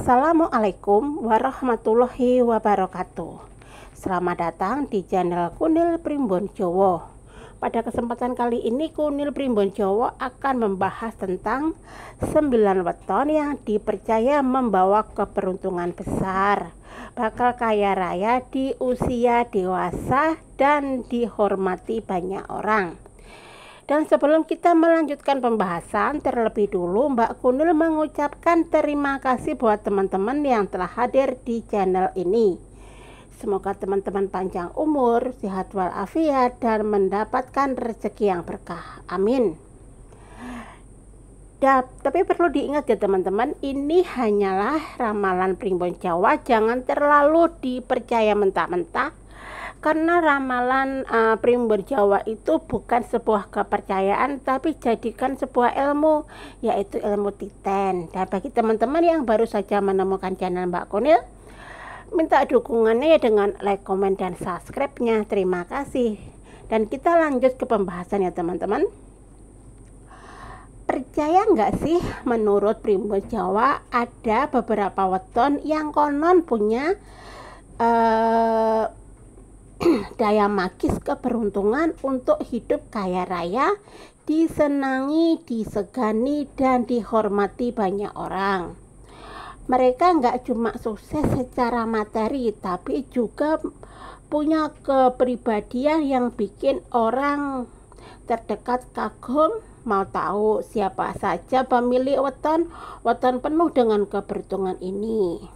Assalamualaikum warahmatullahi wabarakatuh. Selamat datang di channel Kunil Primbon Jowo. Pada kesempatan kali ini Kunil Primbon Jowo akan membahas tentang 9 weton yang dipercaya membawa keberuntungan besar, bakal kaya raya di usia dewasa dan dihormati banyak orang. Dan sebelum kita melanjutkan pembahasan, terlebih dulu Mbak Kunil mengucapkan terima kasih buat teman-teman yang telah hadir di channel ini. Semoga teman-teman panjang umur, sehat walafiat, dan mendapatkan rezeki yang berkah. Amin. Tapi perlu diingat ya teman-teman, ini hanyalah ramalan Primbon Jawa, jangan terlalu dipercaya mentah-mentah. Karena ramalan Primbon Jawa itu bukan sebuah kepercayaan, tapi jadikan sebuah ilmu, yaitu ilmu titen. Dan bagi teman-teman yang baru saja menemukan channel Mbak Kunil, minta dukungannya ya dengan like, komen, dan subscribe-nya. Terima kasih. Dan kita lanjut ke pembahasan ya teman-teman. Percaya nggak sih, menurut Primbon Jawa ada beberapa weton yang konon punya daya magis keberuntungan untuk hidup kaya raya, disenangi, disegani, dan dihormati banyak orang. Mereka nggak cuma sukses secara materi, tapi juga punya kepribadian yang bikin orang terdekat kagum, mau tahu siapa saja pemilik weton penuh dengan keberuntungan ini.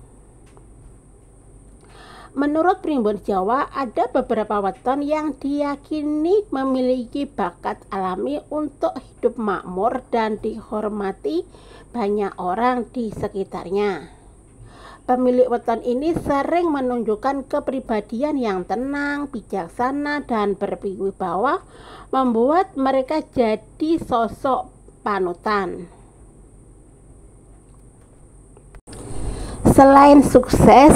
Menurut Primbon Jawa ada beberapa weton yang diyakini memiliki bakat alami untuk hidup makmur dan dihormati banyak orang di sekitarnya. Pemilik weton ini sering menunjukkan kepribadian yang tenang, bijaksana, dan berwibawa, membuat mereka jadi sosok panutan. Selain sukses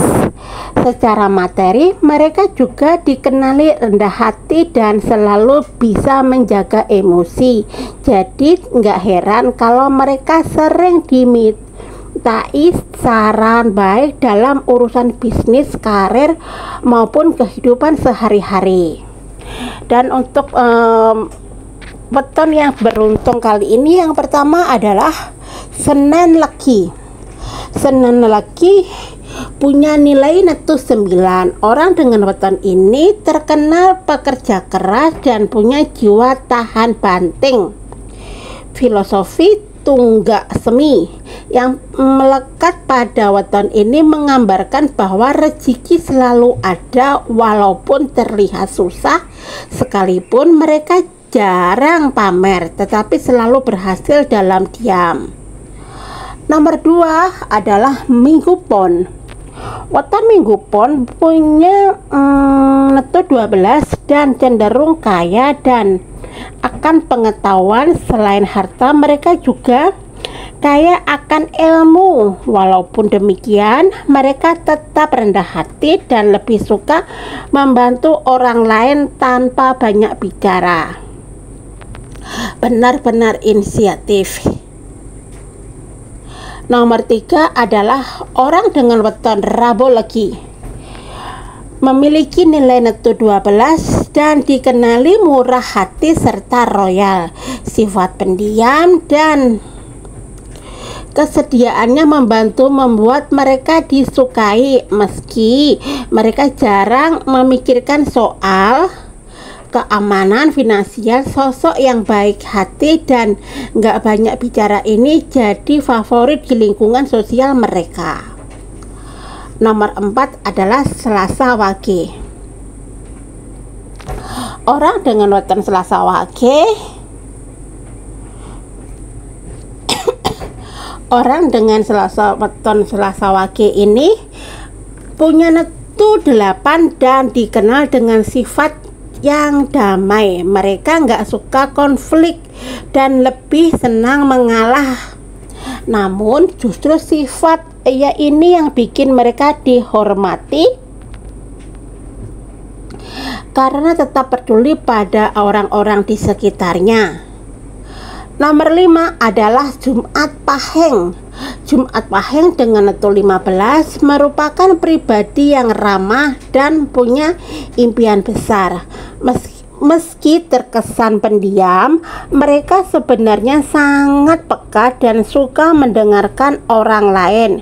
secara materi, mereka juga dikenali rendah hati dan selalu bisa menjaga emosi. Jadi nggak heran kalau mereka sering dimintai saran baik dalam urusan bisnis, karir, maupun kehidupan sehari-hari. Dan untuk weton yang beruntung kali ini, yang pertama adalah Senen Legi. Senen Legi punya nilai netu 9. Orang dengan weton ini terkenal pekerja keras dan punya jiwa tahan banting. Filosofi tunggak semi yang melekat pada weton ini menggambarkan bahwa rezeki selalu ada walaupun terlihat susah, sekalipun mereka jarang pamer tetapi selalu berhasil dalam diam. Nomor 2 adalah Minggu Pon. Weton Minggu Pon punya netu 12 dan cenderung kaya dan akan pengetahuan. Selain harta, mereka juga kaya akan ilmu. Walaupun demikian, mereka tetap rendah hati dan lebih suka membantu orang lain tanpa banyak bicara. Benar-benar inisiatif. Nomor 3 adalah orang dengan weton Rabu Legi. Memiliki nilai netu 12 dan dikenali murah hati serta royal. Sifat pendiam dan kesediaannya membantu membuat mereka disukai, meski mereka jarang memikirkan soal keamanan finansial. Sosok yang baik hati dan nggak banyak bicara ini jadi favorit di lingkungan sosial mereka. Nomor 4 adalah Selasa Wage. Orang dengan weton Selasa Wage orang dengan weton Selasa Wage ini punya netu 8 dan dikenal dengan sifat yang damai. Mereka nggak suka konflik dan lebih senang mengalah. Namun justru sifat ini yang bikin mereka dihormati karena tetap peduli pada orang-orang di sekitarnya. Nomor 5 adalah Jumat Pahing. Jumat Pahing dengan netu 15 merupakan pribadi yang ramah dan punya impian besar. Meski terkesan pendiam, mereka sebenarnya sangat peka dan suka mendengarkan orang lain.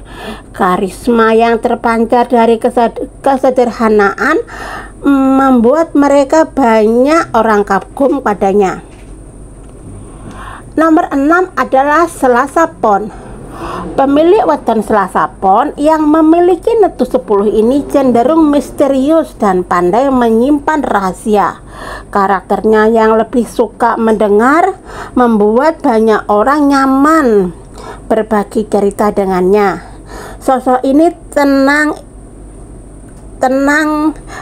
Karisma yang terpancar dari kesederhanaan membuat mereka banyak orang kagum padanya. Nomor 6 adalah Selasa Pon. Pemilik weton Selasa Pon yang memiliki netu 10 ini cenderung misterius dan pandai menyimpan rahasia. Karakternya yang lebih suka mendengar membuat banyak orang nyaman berbagi cerita dengannya. Sosok ini tenang,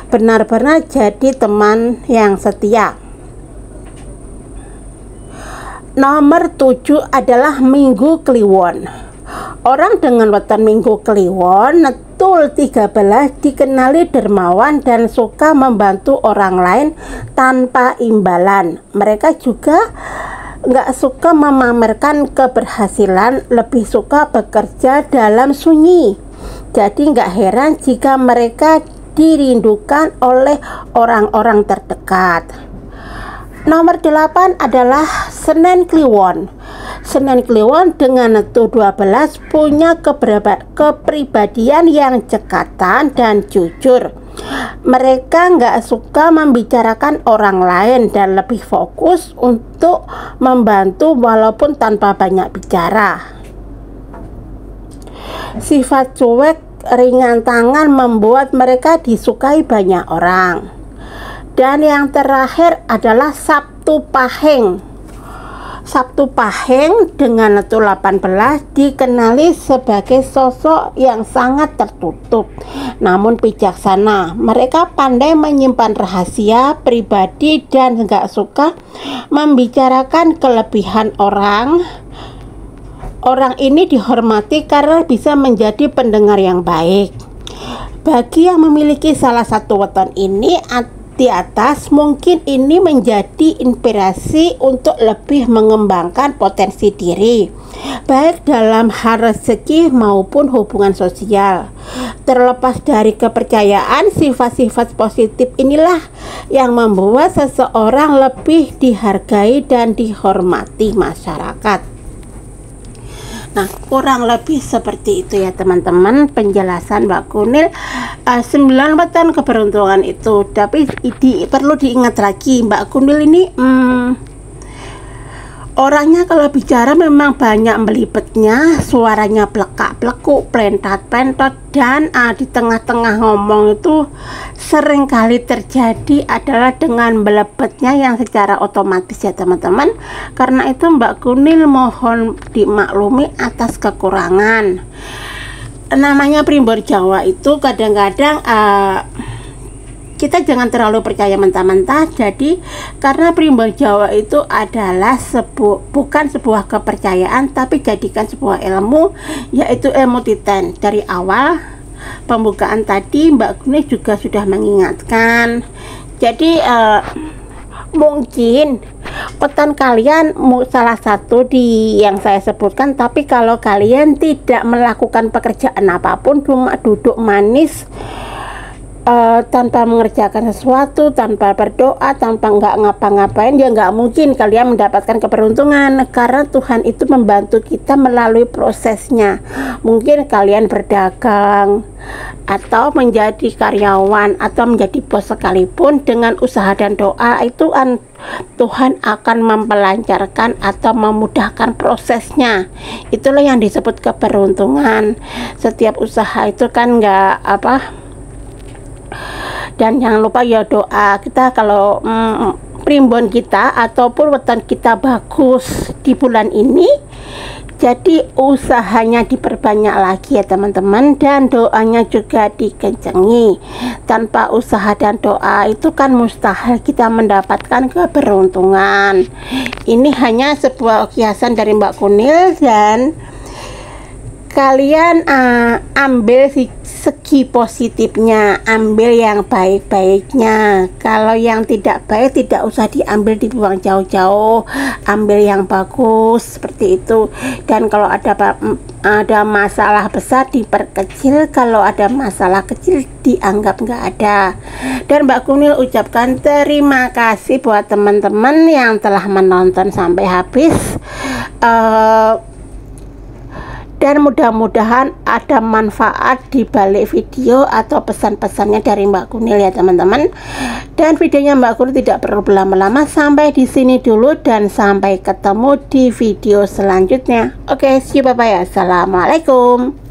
benar-benar jadi teman yang setia. Nomor 7 adalah Minggu Kliwon. Orang dengan weton Minggu Kliwon netul 13 dikenali dermawan dan suka membantu orang lain tanpa imbalan. Mereka juga nggak suka memamerkan keberhasilan, lebih suka bekerja dalam sunyi. Jadi nggak heran jika mereka dirindukan oleh orang-orang terdekat. Nomor 8 adalah Senen Kliwon. Senen Kliwon dengan netu 12 punya kepribadian yang cekatan dan jujur. Mereka nggak suka membicarakan orang lain dan lebih fokus untuk membantu walaupun tanpa banyak bicara. Sifat cuek, ringan tangan membuat mereka disukai banyak orang. Dan yang terakhir adalah Sabtu Pahing. Sabtu Pahing dengan netu 18 dikenali sebagai sosok yang sangat tertutup namun bijaksana. Mereka pandai menyimpan rahasia pribadi dan nggak suka membicarakan kelebihan orang. Orang ini dihormati karena bisa menjadi pendengar yang baik. Bagi yang memiliki salah satu weton ini di atas, mungkin ini menjadi inspirasi untuk lebih mengembangkan potensi diri, baik dalam hal rezeki maupun hubungan sosial. Terlepas dari kepercayaan, sifat-sifat positif inilah yang membuat seseorang lebih dihargai dan dihormati masyarakat. Nah, kurang lebih seperti itu ya teman-teman penjelasan Mbak Kunil 9 weton keberuntungan itu. Tapi perlu diingat lagi, Mbak Kunil ini orangnya kalau bicara memang banyak melibetnya, suaranya plekak-plekuk, plentat-plentot, dan di tengah-tengah ngomong itu seringkali terjadi adalah dengan melebetnya yang secara otomatis ya teman-teman. Karena itu Mbak Kunil mohon dimaklumi atas kekurangan. Namanya primbon Jawa itu kadang-kadang kita jangan terlalu percaya mentah-mentah. Jadi karena primbon Jawa itu adalah bukan sebuah kepercayaan, tapi jadikan sebuah ilmu, yaitu ilmu titen. Dari awal pembukaan tadi Mbak Kunil juga sudah mengingatkan. Jadi mungkin weton kalian salah satu di yang saya sebutkan, tapi kalau kalian tidak melakukan pekerjaan apapun, cuma duduk manis tanpa mengerjakan sesuatu, tanpa berdoa, tanpa nggak ngapa-ngapain, ya nggak mungkin kalian mendapatkan keberuntungan. Karena Tuhan itu membantu kita melalui prosesnya. Mungkin kalian berdagang atau menjadi karyawan atau menjadi bos sekalipun, dengan usaha dan doa itu Tuhan akan mempelancarkan atau memudahkan prosesnya. Itulah yang disebut keberuntungan. Setiap usaha itu kan nggak dan jangan lupa ya doa kita. Kalau primbon kita ataupun weton kita bagus di bulan ini, jadi usahanya diperbanyak lagi ya teman-teman, dan doanya juga dikencengi. Tanpa usaha dan doa itu kan mustahil kita mendapatkan keberuntungan. Ini hanya sebuah kiasan dari Mbak Kunil, dan kalian ambil segi positifnya, ambil yang baik-baiknya. Kalau yang tidak baik tidak usah diambil, dibuang jauh-jauh, ambil yang bagus seperti itu. Dan kalau ada masalah besar diperkecil, kalau ada masalah kecil dianggap nggak ada. Dan Mbak Kunil ucapkan terima kasih buat teman-teman yang telah menonton sampai habis. Dan mudah-mudahan ada manfaat di balik video atau pesan-pesannya dari Mbak Kunil ya teman-teman. Dan videonya Mbak Kunil tidak perlu berlama-lama, sampai di sini dulu dan sampai ketemu di video selanjutnya. Oke, see you, bye bye. Assalamualaikum.